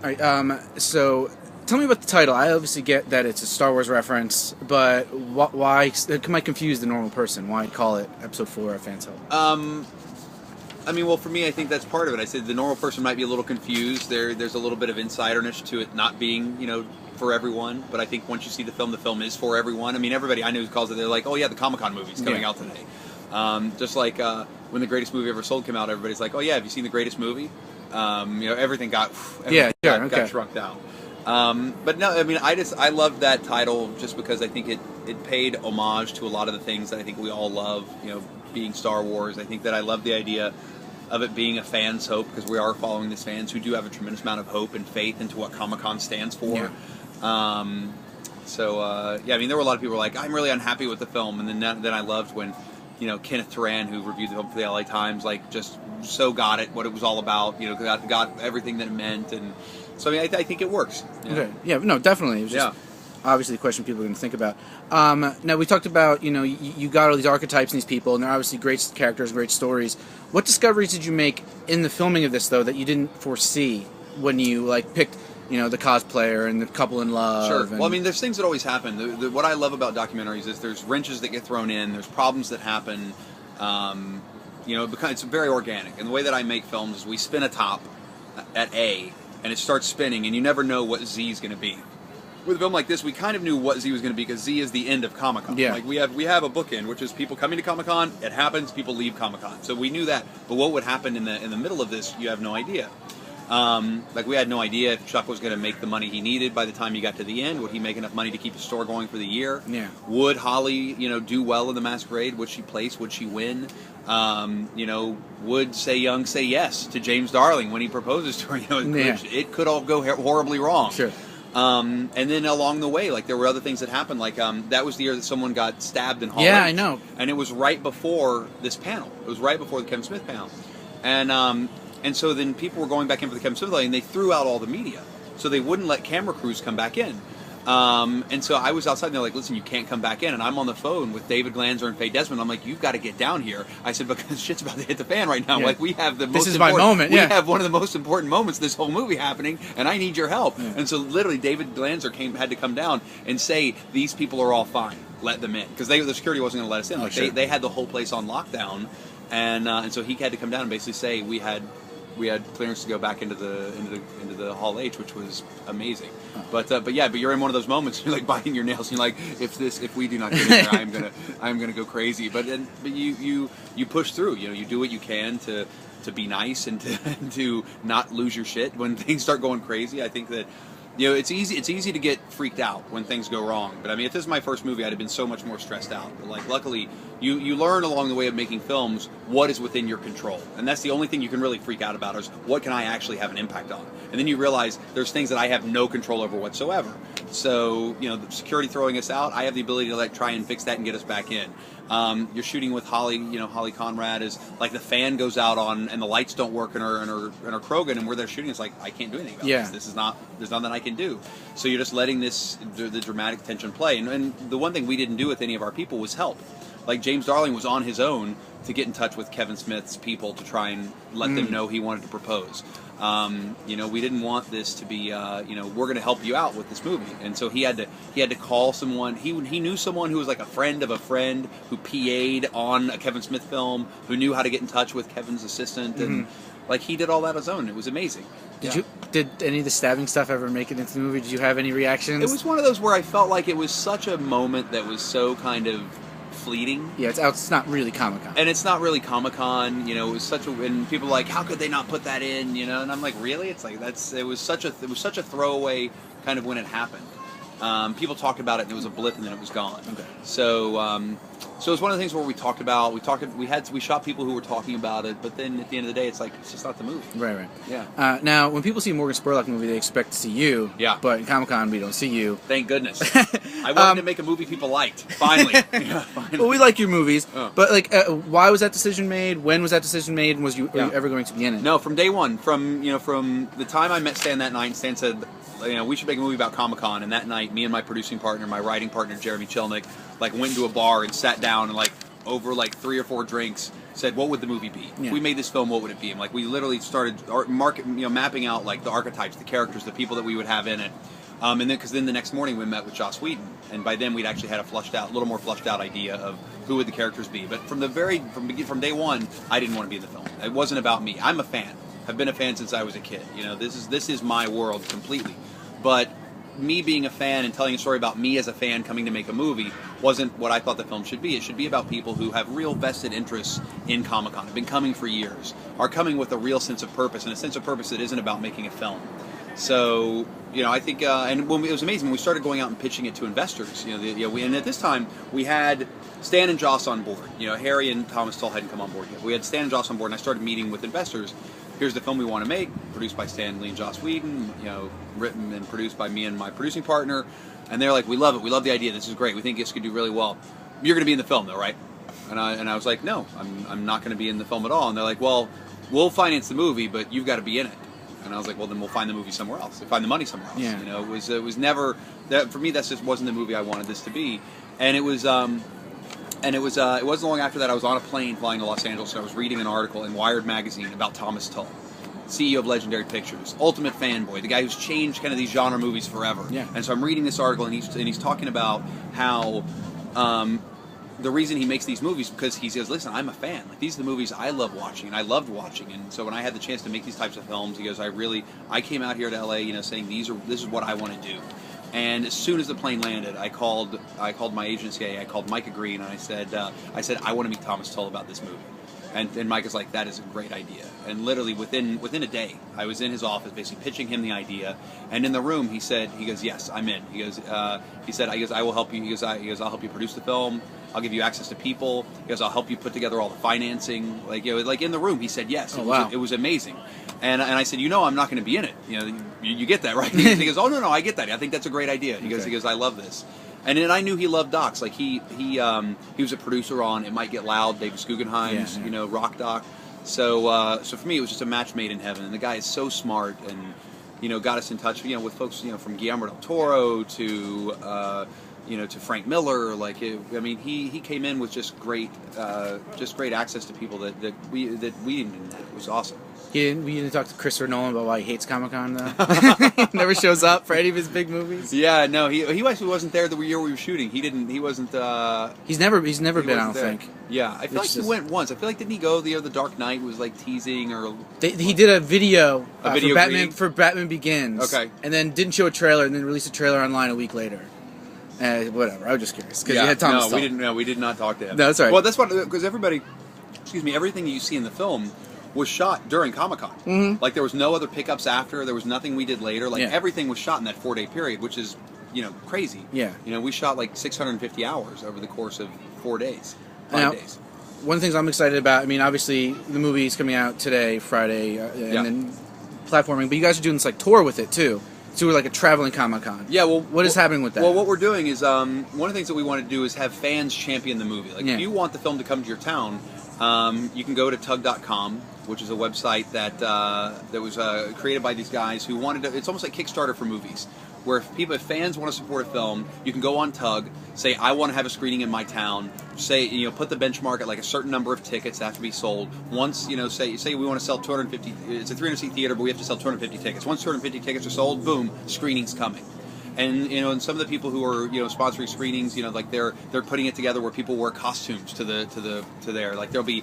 All right, so tell me about the title. I obviously get that it's a Star Wars reference, but why it might confuse the normal person? Why call it Episode 4 A Fan's Hope? I mean, well, for me, I think that's part of it. I said the normal person might be a little confused. There's a little bit of insiderness to it not being, for everyone. But I think once you see the film is for everyone. I mean, everybody I know who calls it, they're like, oh yeah, the Comic-Con movie's coming out today. Just like when the greatest movie ever sold came out, everybody's like, oh yeah, have you seen the greatest movie? Everything got shrunk down. But no, I mean, I loved that title just because I think it paid homage to a lot of the things that I think we all love, being Star Wars. I think that I love the idea of it being a fan's hope, because we are following these fans who do have a tremendous amount of hope and faith into what Comic-Con stands for. Yeah. I mean, there were a lot of people who were like, I'm really unhappy with the film, and then I loved when, Kenneth Turan, who reviewed the film for the LA Times, like, just so got it, what it was all about, got everything that it meant, and so, I mean, I think it works. Yeah. Okay. Yeah, no, definitely. It was just obviously a question people are going to think about. Now, we talked about, you got all these archetypes in these people, and they're obviously great characters, great stories. What discoveries did you make in the filming of this, though, that you didn't foresee when you, picked, the cosplayer and the couple in love? Sure. Well, I mean, there's things that always happen. What I love about documentaries is there's wrenches that get thrown in, there's problems that happen. It's very organic. And the way that I make films is we spin a top at A, and it starts spinning, and you never know what Z is going to be. With a film like this, we kind of knew what Z was going to be, because Z is the end of Comic-Con. Yeah. Like, we have a bookend, which is people coming to Comic-Con, it happens, people leave Comic-Con. So we knew that. But what would happen in the middle of this, you have no idea. We had no idea if Chuck was going to make the money he needed by the time he got to the end. Would he make enough money to keep his store going for the year? Yeah. Would Holly, do well in the Masquerade? Would she place? Would she win? Would Say Young say yes to James Darling when he proposes to her? It could all go horribly wrong. Sure. And then along the way, there were other things that happened. That was the year that someone got stabbed in Hall Yeah, H. I know. And it was right before this panel. It was right before the Kevin Smith panel. And so then people were going back in for the Kevin Smith panel, and they threw out all the media. So they wouldn't let camera crews come back in. And so I was outside, and they're like, listen, you can't come back in. And I'm on the phone with David Glanzer and Faye Desmond. I'm like, you've got to get down here. I said, because shit's about to hit the fan right now. Yeah. We have this is my moment. We have one of the most important moments of this whole movie happening, and I need your help. Yeah. And so literally David Glanzer had to come down and say, these people are all fine. Let them in. Because the security wasn't going to let us in. Sure. They had the whole place on lockdown. And so he had to come down and basically say we had clearance to go back into the Hall H, which was amazing. Oh. But you're in one of those moments. You're biting your nails. And you're like, if we do not get in there, I'm gonna go crazy. But you push through. You do what you can to be nice and to not lose your shit when things start going crazy. I think that. It's easy to get freaked out when things go wrong. But I mean, if this is my first movie, I'd have been so much more stressed out. But luckily, you learn along the way of making films what is within your control. And that's the only thing you can really freak out about is what can I actually have an impact on? And then you realize there's things that I have no control over whatsoever. So, the security throwing us out, I have the ability to try and fix that and get us back in. You're shooting with Holly, Holly Conrad is the fan goes out on and the lights don't work in her Krogan, and where they're shooting, it's I can't do anything about this. This is not, there's nothing I can do. So you're just letting the dramatic tension play. And the one thing we didn't do with any of our people was help. James Darling was on his own to get in touch with Kevin Smith's people to try and let them know he wanted to propose. We didn't want this to be, we're going to help you out with this movie. And so he had to call someone. He knew someone who was a friend of a friend who PA'd on a Kevin Smith film, who knew how to get in touch with Kevin's assistant. And he did all that on his own. It was amazing. Did any of the stabbing stuff ever make it into the movie? Did you have any reactions? It was one of those where I felt like it was such a moment that was so kind of fleeting. Yeah, it's not really Comic-Con. And it's not really Comic-Con, it was such a, and people are like, how could they not put that in, and I'm like, really? It's it was such a throwaway kind of when it happened. People talked about it and it was a blip and then it was gone. Okay. So it was one of the things where we shot people who were talking about it, but then at the end of the day, it's just not the movie. Right. Yeah. Now, when people see a Morgan Spurlock movie, they expect to see you. Yeah. But in Comic-Con, we don't see you. Thank goodness. I wanted to make a movie people liked. Finally. Finally. Well, we like your movies, but why was that decision made? When was that decision made? And were you ever going to be in it? No, from day one. From the time I met Stan that night, Stan said, we should make a movie about Comic-Con, and that night, me and my producing partner, my writing partner, Jeremy Chilnick, went into a bar and sat down and over 3 or 4 drinks said, what would the movie be? Yeah. If we made this film, what would it be? And like we literally started mapping out like the archetypes, the characters, the people that we would have in it. And then because then the next morning we met with Joss Whedon, and by then we'd actually had a little more fleshed out idea of who would the characters be. But from day one, I didn't want to be in the film. It wasn't about me. I'm a fan. I've been a fan since I was a kid. You know, this is my world completely. But me being a fan and telling a story about me as a fan coming to make a movie wasn't what I thought the film should be. It should be about people who have real vested interests in Comic-Con, have been coming for years, are coming with a real sense of purpose, and a sense of purpose that isn't about making a film. So, you know, I think, and it was amazing when we started going out and pitching it to investors. And at this time we had Stan and Joss on board. You know, Harry and Thomas Tull hadn't come on board yet. We had Stan and Joss on board, and I started meeting with investors. Here's the film we want to make, produced by Stan Lee and Joss Whedon, you know, written and produced by me and my producing partner. And they're like, we love it. We love the idea. This is great. We think this could do really well. You're going to be in the film, though, right? And I was like, no, I'm not going to be in the film at all. And they're like, well, we'll finance the movie, but you've got to be in it. And I was like, well, then we'll find the movie somewhere else. We'll find the money somewhere else. Yeah. You know, it was never that for me. That just wasn't the movie I wanted this to be. And it wasn't long after that I was on a plane flying to Los Angeles, and I was reading an article in Wired magazine about Thomas Tull, CEO of Legendary Pictures, ultimate fanboy, the guy who's changed kind of these genre movies forever. Yeah. And so I'm reading this article, and he's talking about how the reason he makes these movies because he says, listen, I'm a fan. Like, these are the movies I love watching and I loved watching. And so when I had the chance to make these types of films, he goes, I came out here to LA, you know, saying this is what I want to do. And as soon as the plane landed, I called my agency, I called Micah Green, and I said I want to meet Thomas Tull about this movie. And Mike is like, that is a great idea. And literally within a day, I was in his office basically pitching him the idea. And in the room, he goes, yes, I'm in. I will help you. He goes, I'll help you produce the film. I'll give you access to people. He goes, I'll help you put together all the financing. Like in the room, he said yes. It was amazing. And I said, I'm not going to be in it. You know, you get that, right? He goes, oh no, I get that. I think that's a great idea. He goes, I love this. And then I knew he loved docs. Like he was a producer on It Might Get Loud, David Guggenheim's, rock doc. So for me, it was just a match made in heaven. And the guy is so smart, and got us in touch, with folks, from Guillermo del Toro to to Frank Miller. He came in with just great access to people that we didn't even know. It was awesome. We didn't talk to Christopher Nolan about why he hates Comic-Con, though. He never shows up for any of his big movies. Yeah, no, he actually wasn't there the year we were shooting. He wasn't. He's never been. I don't think. Yeah, I feel like he went once. I feel like didn't he go the Dark Knight was like teasing or. He did a video for Batman Begins. Okay. And then didn't show a trailer, and then released a trailer online a week later. Whatever. I was just curious because you had Thomas Tull. We did not talk to him. No, that's all right. Well, that's what because everything that you see in the film was shot during Comic-Con. Mm-hmm. Like there was no other pickups after. There was nothing we did later. Like everything was shot in that 4-day period, which is crazy. Yeah. We shot like 650 hours over the course of 4 days, 5 now, days. One of the things I'm excited about. I mean, obviously the movie is coming out today, Friday, and then platforming. But you guys are doing this tour with it too. So we're like a traveling Comic-Con. Yeah, well... What is happening with that? Well, what we're doing is, one of the things that we want to do is have fans champion the movie. Like, if you want the film to come to your town, you can go to tug.com, which is a website that was created by these guys who wanted to... It's almost like Kickstarter for movies, where if fans want to support a film, you can go on Tug, say, I want to have a screening in my town, say, put the benchmark at like a certain number of tickets that have to be sold. Once, say we want to sell 250, it's a 300-seat theater, but we have to sell 250 tickets. Once 250 tickets are sold, boom, screening's coming. And and some of the people who are sponsoring screenings, they're putting it together where people wear costumes to there. Like there'll be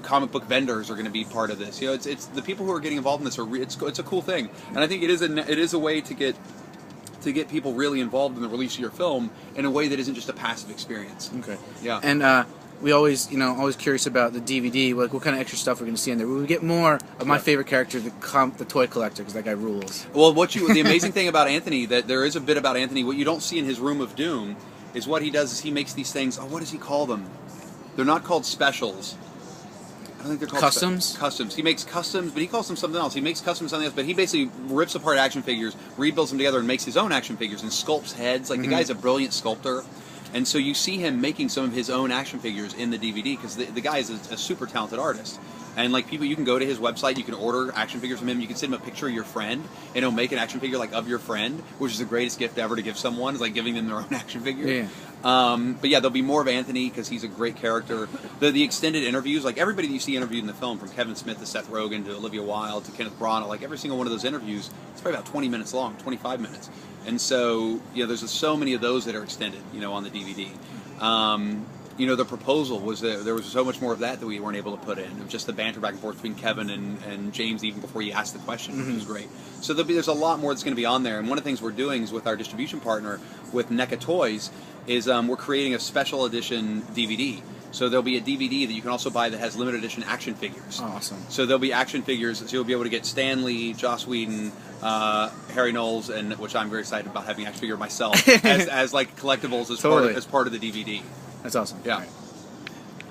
comic book vendors are going to be part of this. It's the people who are getting involved in this it's a cool thing, and I think it is a way to get people really involved in the release of your film in a way that isn't just a passive experience. Okay. Yeah. And we always curious about the DVD. Like, what kind of extra stuff we're going to see in there? We get more of my favorite character, the toy collector, because that guy rules. Well, the amazing thing about Anthony, that there is a bit about Anthony. What you don't see in his Room of Doom is what he does is he makes these things. Oh, what does he call them? They're not called specials. I think they're called customs. Customs. He makes customs, but he calls them something else. He makes customs something else, but he basically rips apart action figures, rebuilds them together, and makes his own action figures and sculpts heads. Like the guy's a brilliant sculptor. And so you see him making some of his own action figures in the DVD because the guy is a super talented artist. And like people, you can go to his website, you can order action figures from him, you can send him a picture of your friend, and he'll make an action figure like of your friend, which is the greatest gift ever to give someone, is like giving them their own action figure. Yeah. But yeah, there'll be more of Anthony because he's a great character. The extended interviews, like everybody that you see interviewed in the film, from Kevin Smith to Seth Rogen to Olivia Wilde to Kenneth Branagh, like every single one of those interviews, it's probably about 20 minutes long, 25 minutes. And so, there's just so many of those that are extended, on the DVD. The proposal was that there was so much more of that we weren't able to put in. It was just the banter back and forth between Kevin and James even before he asked the question, which was great. So there's a lot more that's going to be on there. And one of the things we're doing is with our distribution partner, with NECA Toys, is we're creating a special edition DVD. So there'll be a DVD that you can also buy that has limited edition action figures. Awesome. So there'll be action figures. So you'll be able to get Stan Lee, Joss Whedon, Harry Knowles, and which I'm very excited about having action figure myself as like collectibles as part of the DVD. That's awesome. Yeah. Right.